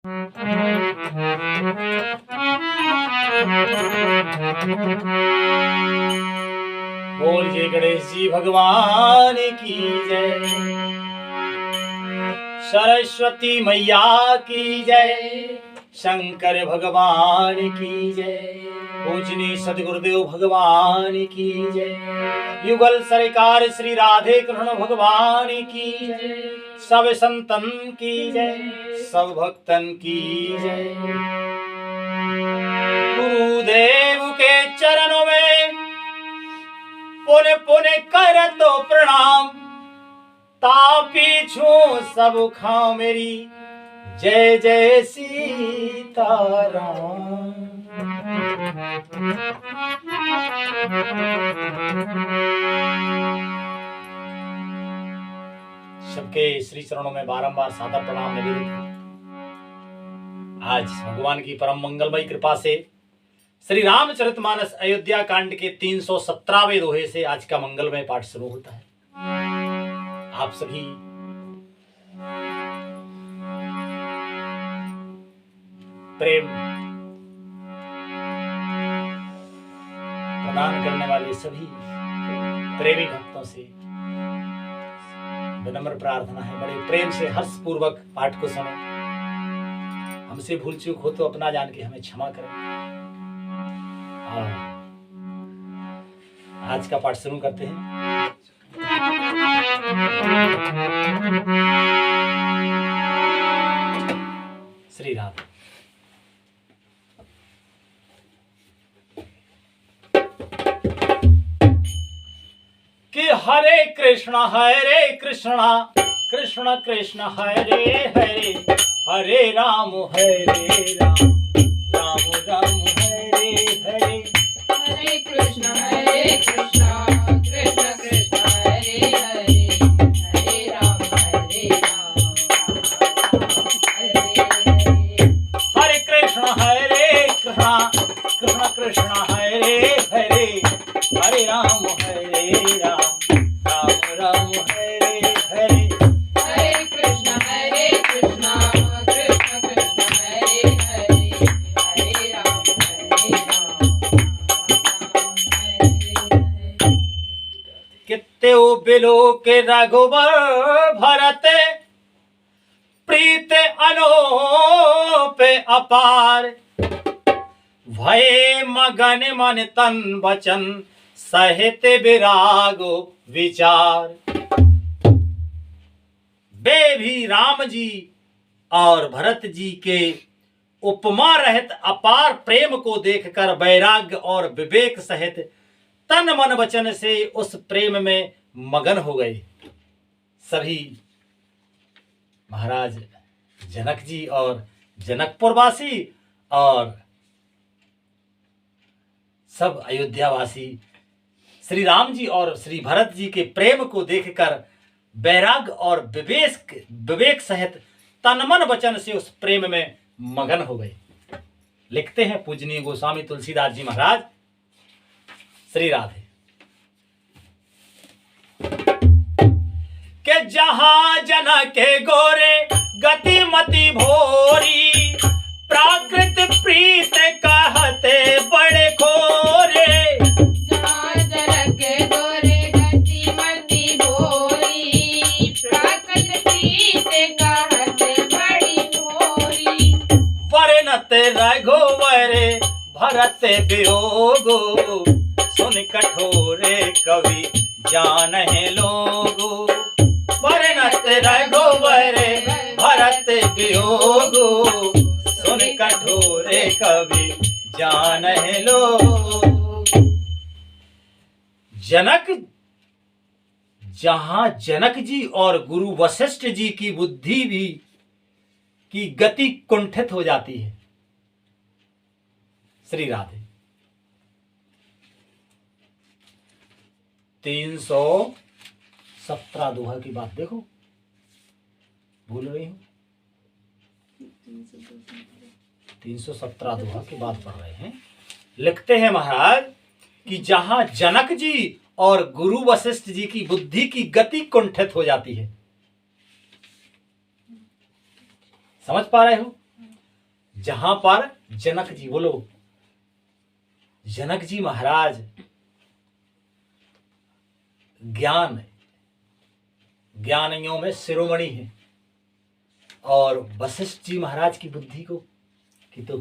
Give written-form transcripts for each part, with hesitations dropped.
बोल जय गणेश जी भगवान की जय, सरस्वती मैया की जय, शंकर भगवान की जय, पूजनीय सदगुरुदेव भगवान की जय, युगल सरकार श्री राधे कृष्ण भगवान की जय, सब संतन की जय, सब भक्तन की जय। गुरुदेव के चरणों में पुने पुने कर तो प्रणाम, तापी छू सब खाओ मेरी जय जय सीताराम। सबके श्री चरणों में बारंबार सादर प्रणाम निवेदित। आज भगवान की परम मंगलमयी कृपा से श्री रामचरितमानस अयोध्या कांड के 317वें दोहे से आज का मंगलमय पाठ शुरू होता है। आप सभी प्रेम प्रदान करने वाले सभी प्रेमी भक्तों से विनम्र प्रार्थना है, बड़े प्रेम से हर्ष पूर्वक पाठ को सुने। हमसे भूल चूक हो तो अपना जान के हमें क्षमा करें। आज का पाठ शुरू करते हैं। श्री राम। कि हरे कृष्ण कृष्ण कृष्ण हरे हरे, हरे राम राम राम हरे हरे। हरे कृष्ण कृष्ण कृष्ण हरे हरे, हरे राम हरे हरे। हरे कृष्ण कृष्ण कृष्ण हरे हरे, हरे राम राम राम हरे हरे। हरे कृष्ण कृष्ण कृष्ण हरे हरे, हरे राम कित्ते बिलो के रघुबर भरते, प्रीत अनोप अपार, भये मगन मन तन वचन, सहित विरागो विचार। वे भी राम जी और भरत जी के उपमा रहित अपार प्रेम को देखकर वैराग्य और विवेक सहित तन मन वचन से उस प्रेम में मगन हो गए। सभी महाराज जनक जी और जनकपुरवासी और सब अयोध्यावासी श्री राम जी और श्री भरत जी के प्रेम को देखकर वैराग्य और विवेक सहित तन मन वचन से उस प्रेम में मगन हो गए। लिखते हैं पूजनीय गोस्वामी तुलसीदास जी महाराज। श्री राधे। के जहां जनक के गोरे गति मति भोरी, प्राकृत प्रीत कहते बड़े खोरे। जहाँ जनक के गोरे गति मति भोरी, प्राकृत प्रीत कहते बड़ी भोरी। वर्णत रघुवर भरत वियोगो, सुन कठोरे कवि जानहि लोगो। वर्णत रघुवर भरत वियोगो, सुन कठोरे कवि जानहि लोग। जहां जनक जी और गुरु वशिष्ठ जी की बुद्धि भी की गति कुंठित हो जाती है। श्री राधे। 317 दोहा की बात देखो, भूल रही हूं। 317 दोहा की बात पढ़ रहे हैं। लिखते हैं महाराज कि जहां जनक जी और गुरु वशिष्ठ जी की बुद्धि की गति कुंठित हो जाती है। समझ पा रहे हो? जहां पर जनक जी, बोलो, जनक जी महाराज ज्ञानियों में शिरोमणि हैं, और वशिष्ठ जी महाराज की बुद्धि को कि तो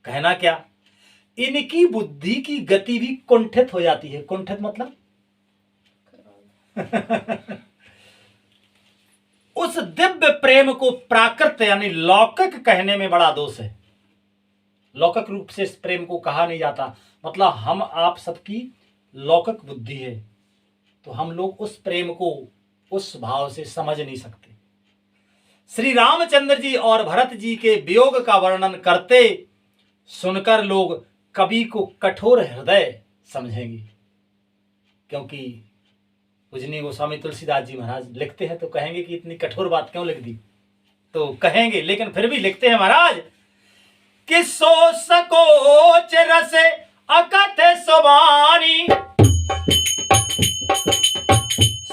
कहना क्या, इनकी बुद्धि की गति भी कुंठित हो जाती है। कुंठित मतलब उस दिव्य प्रेम को प्राकृत यानी लौकिक कहने में बड़ा दोष है। लौकिक रूप से इस प्रेम को कहा नहीं जाता, मतलब हम आप सबकी लौकिक बुद्धि है, तो हम लोग उस प्रेम को उस भाव से समझ नहीं सकते। श्री रामचंद्र जी और भरत जी के वियोग का वर्णन करते सुनकर लोग कवि को कठोर हृदय समझेंगे, क्योंकि पूजनीय गोस्वामी तुलसीदास जी महाराज लिखते हैं तो कहेंगे कि इतनी कठोर बात क्यों लिख दी, तो कहेंगे, लेकिन फिर भी लिखते हैं महाराज कि सो सकोच रस अकथ सुबानी,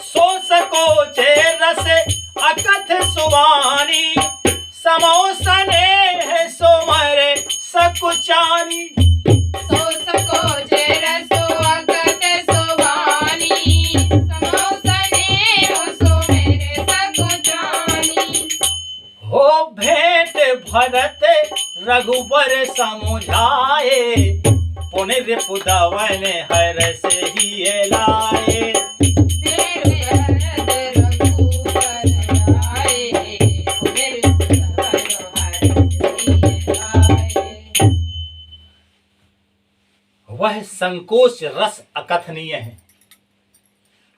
सो सकोच रस अकथ सुबानी, समोसने है सोमरे सकुचानी। सो सकोच रसो अकथ सुबानी, समोसने हो सो मेरे सकुचानी। हो भेंट भरत रघुबर समुझाए, पुण्य रिपुदवन हर से ही लाए। वह संकोच रस अकथनीय है,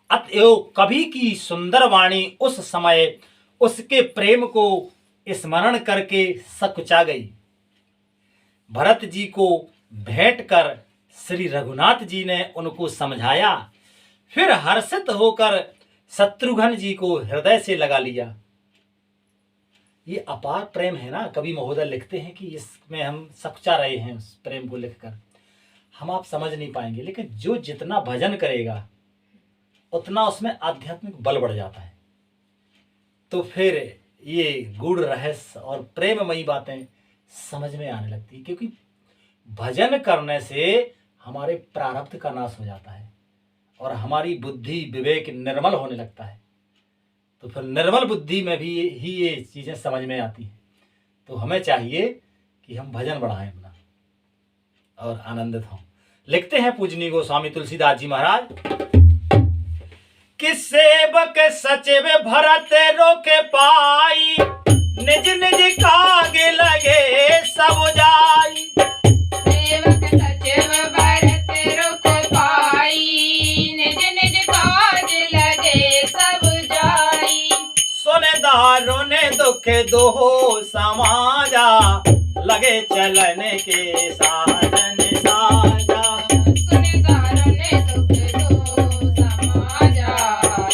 अतएव कवि की सुंदर वाणी उस समय उसके प्रेम को स्मरण करके सकुचा गई। भरत जी को भेंट कर श्री रघुनाथ जी ने उनको समझाया, फिर हर्षित होकर शत्रुघ्न जी को हृदय से लगा लिया। ये अपार प्रेम है ना। कवि महोदय लिखते हैं कि इसमें हम सकुचा रहे हैं। उस प्रेम को लिखकर हम आप समझ नहीं पाएंगे, लेकिन जो जितना भजन करेगा उतना उसमें आध्यात्मिक बल बढ़ जाता है। तो फिर ये गूढ़ रहस्य और प्रेममयी बातें समझ में आने लगती है, क्योंकि भजन करने से हमारे प्रारब्ध का नाश हो जाता है और हमारी बुद्धि विवेक निर्मल होने लगता है। तो फिर निर्मल बुद्धि में भी ये चीज़ें समझ में आती हैं। तो हमें चाहिए कि हम भजन बढ़ाएं अपना और आनंदित हों। लिखते हैं पूजनीय गोस्वामी तुलसीदास जी महाराज कि सेवक सचिव भरत रोके पाई, निज निज कागे लगे सब जाई। सेवक सचिव भरत रुक पाई, निज निज काज लगे सब जाई। सुने दारों ने दुख दोहो समाजा, लगे चलने के साधन साजा। सुनगारों ने दुख दो समाजा,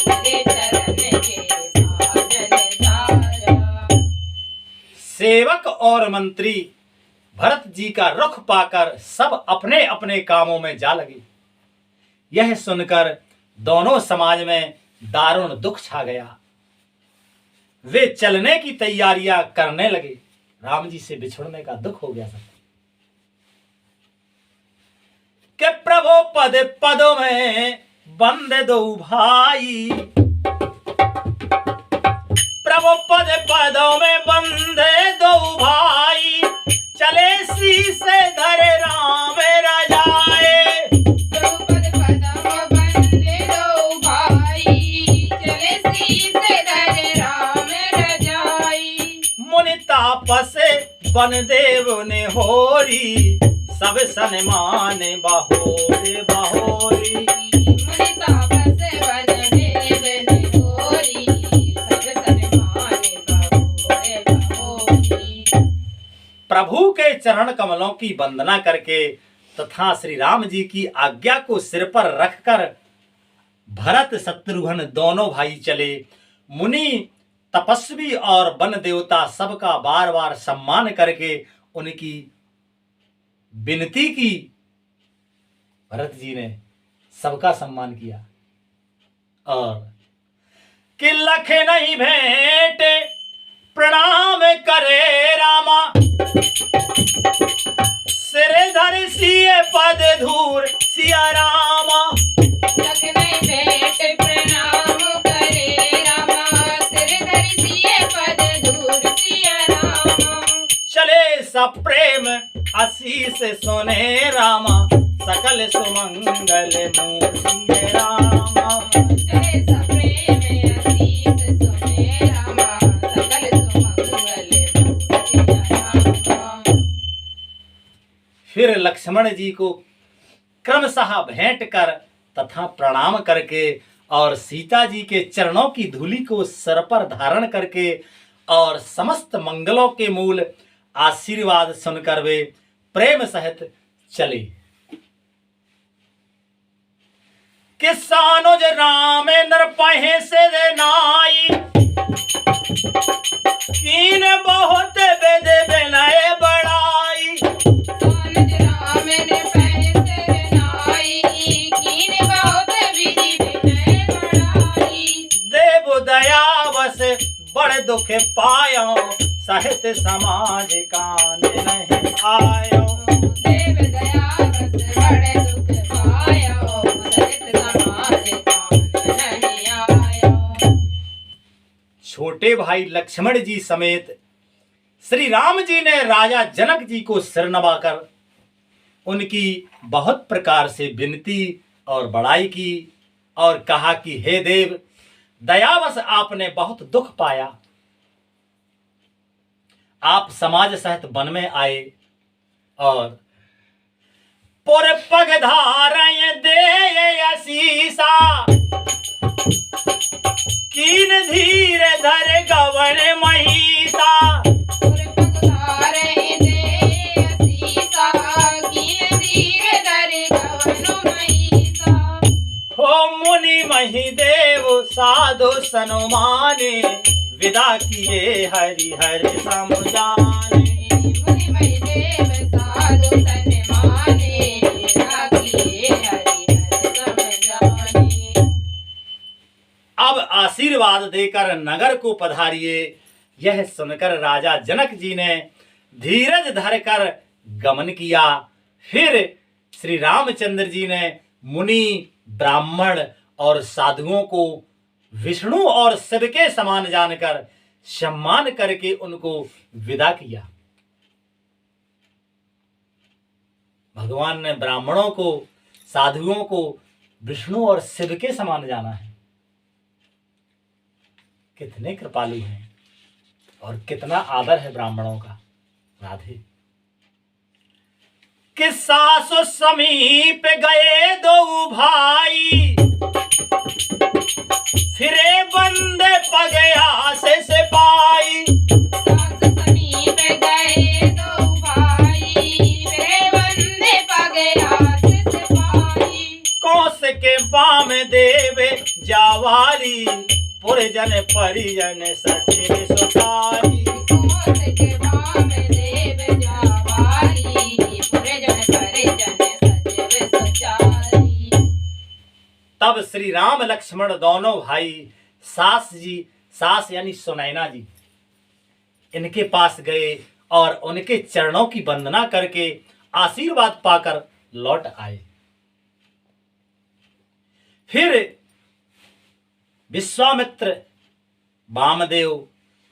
लगे चलने के साधन साजा। सेवक और मंत्री भरत जी का रुख पाकर सब अपने अपने कामों में जा लगे। यह सुनकर दोनों समाज में दारुण दुख छा गया। वे चलने की तैयारियां करने लगे। राम जी से बिछुड़ने का दुख हो गया सब के प्रभु पद पदों में बंदे दो भाई। प्रभु पद पदों में बंदे दो भाई, चले शीसे धरे राम राजाए। द्रौपद पदम बंदे दो भाई, चले शीसे धरे राम रजाई। मुनि तापस बन देव ने होरी, सब सन्मान बहोरे बहोरी। मुनि तापस बन देव ने होरी, सब सन्मान बहोरे बहोरी। प्रभु के चरण कमलों की वंदना करके तथा श्री राम जी की आज्ञा को सिर पर रखकर भरत शत्रुघ्न दोनों भाई चले। मुनि तपस्वी और वन देवता सबका बार बार सम्मान करके उनकी विनती की। भरत जी ने सबका सम्मान किया और कि लख नहीं भेंट प्रणाम करे रामा, सप्रेम आशीष सुने रामा सकल सुमंगल मूर्ति रामा। जय सप्रेम आशीष सुने रामा सकल सुमंगल मूर्ति रामा। फिर लक्ष्मण जी को क्रमशः भेंट कर तथा प्रणाम करके और सीता जी के चरणों की धूलि को सर पर धारण करके और समस्त मंगलों के मूल आशीर्वाद सुनकर वे प्रेम सहित चले। किसानुज राम नरपहे से नाई कीन बहुत वेद विनय बड़ाई। अनुज राम ने पैसे नाई कीन बहुत विधि विनय बढ़ाई। देव दया बस बड़ दुख पायो सहित समाज कान नहीं आयो। देव दया बस बड़े दुख पायो सहित समाज कान नहीं आयो। छोटे भाई लक्ष्मण जी समेत श्री राम जी ने राजा जनक जी को सिर नवाकर उनकी बहुत प्रकार से विनती और बड़ाई की और कहा कि हे देव, दयावश आपने बहुत दुख पाया, आप समाज सहित वन में आए और पुर पग धारय दे असीसा कीन धीर धर गवन महिषा। पुरपगधारे दे असीसा कीन धीर धर गवन महिषा। हो मुनि महिदेव साधु सनुमाने विदा किए हरि हरि समुजाने। मुनि महिदेव साधु सन्माने राखिए हरि हरि समझाने। अब आशीर्वाद देकर नगर को पधारिए। यह सुनकर राजा जनक जी ने धीरज धरकर गमन किया। फिर श्री रामचंद्र जी ने मुनि ब्राह्मण और साधुओं को विष्णु और शिव के समान जानकर सम्मान करके उनको विदा किया। भगवान ने ब्राह्मणों को, साधुओं को विष्णु और शिव के समान जाना है। कितने कृपालु हैं और कितना आदर है ब्राह्मणों का। राधे। कि सासु समीप गए दो भाई फिरे बंदे पगया से सिपाही। सास समीप गए दो भाई वे बंदे पगया से सिपाही। कौस के बाम देवे जावारी पुरजन परिजन सचिव सुतारी। कौस के बाम देव जावारी पुरजन परिजन सचिव सुचारी। तब श्री राम लक्ष्मण दोनों भाई सास यानी सुनैना जी इनके पास गए और उनके चरणों की वंदना करके आशीर्वाद पाकर लौट आए। फिर विश्वामित्र, वामदेव,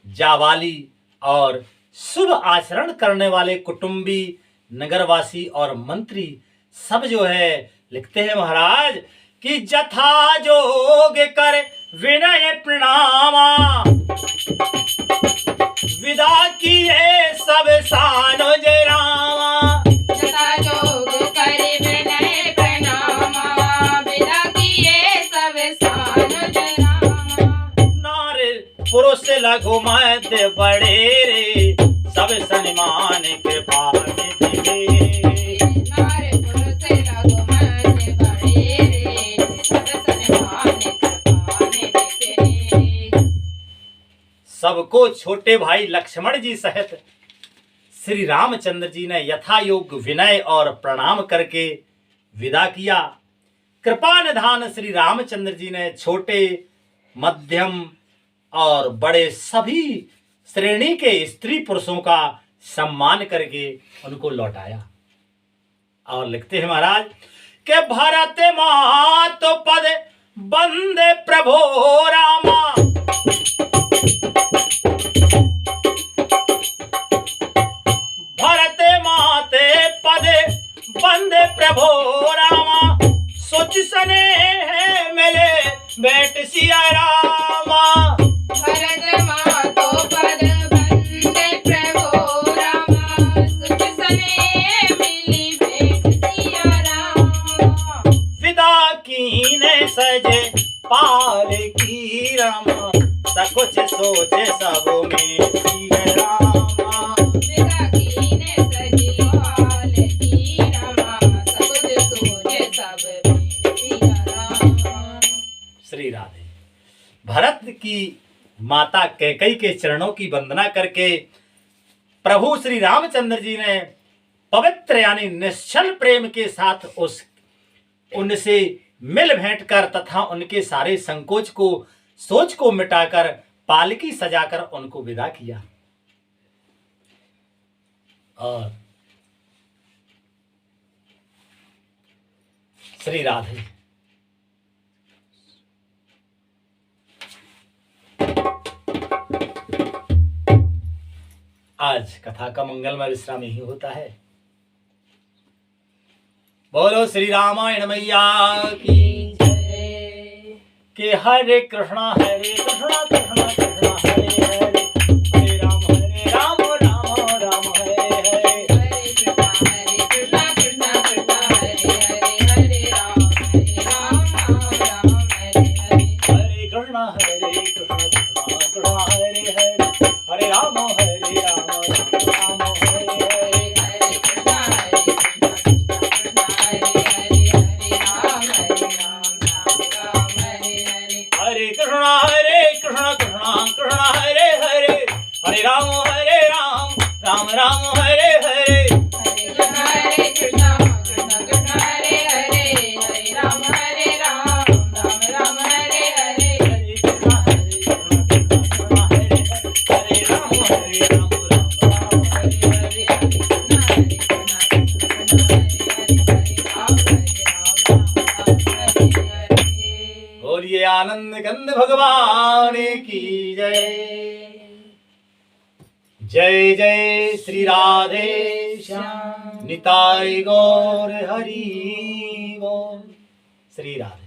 जावाली और शुभ आचरण करने वाले कुटुंबी, नगरवासी और मंत्री सब जो है लिखते हैं महाराज कि जथा जोग कर विनय प्रणामा विदा किए सब सानुज रामा। जथा जोग कर विनय प्रणामा विदा किए सब सानुज रामा। नार पुरुष लघु मध्य बड़े रे सब सन्मान कृपा निधि रे। नार पुरुष लघु मध्य बड़े रे सब सन्मान कृपा निधि रे। सबको छोटे भाई लक्ष्मण जी सहित श्री रामचंद्र जी ने यथायोग विनय और प्रणाम करके विदा किया। कृपा निधान श्री रामचंद्र जी ने छोटे, मध्यम और बड़े सभी श्रेणी के स्त्री पुरुषों का सम्मान करके उनको लौटाया। और लिखते हैं महाराज के भरत मात पद बंदे प्रभो रामा। भरत माता कैकेयी के चरणों की वंदना करके प्रभु श्री रामचंद्र जी ने पवित्र यानी निश्चल प्रेम के साथ उनसे मिल भेंट कर तथा उनके सारे संकोच को सोच को मिटाकर पालकी सजाकर उनको विदा किया। और श्री राधे आज कथा का मंगलमय विश्राम यही होता है। बोलो श्री रामायण मैया की जय। के हरे कृष्णा कृष्णा कृष्णा हरे हरे, हरे राम राम राम हरे हरे। हरे कृष्णा कृष्णा कृष्णा हरे हरे, हरे राम राम हरे हरे। हरे कृष्णा कृष्णा कृष्णा हरे हरे, हरे राम राम राम हरे हरे। हरे कृष्णा कृष्णा कृष्णा हरे हरे, हरे राम राम हरे हरे। हरे कृष्णा कृष्णा कृष्णा हरे हरे, हरे राम राम राम हरे हरे। हरे कृष्णा कृष्णा कृष्णा हरे हरे, हरे राम राम हरे हरे। हरे कृष्णा कृष्णा हरे हरे, हरे राम राम हरे हरे। बोलिए आनंद कंद भगवान की जय। जय जय श्री राधे श्याम निताई गौर हरि बोल। श्री राधे।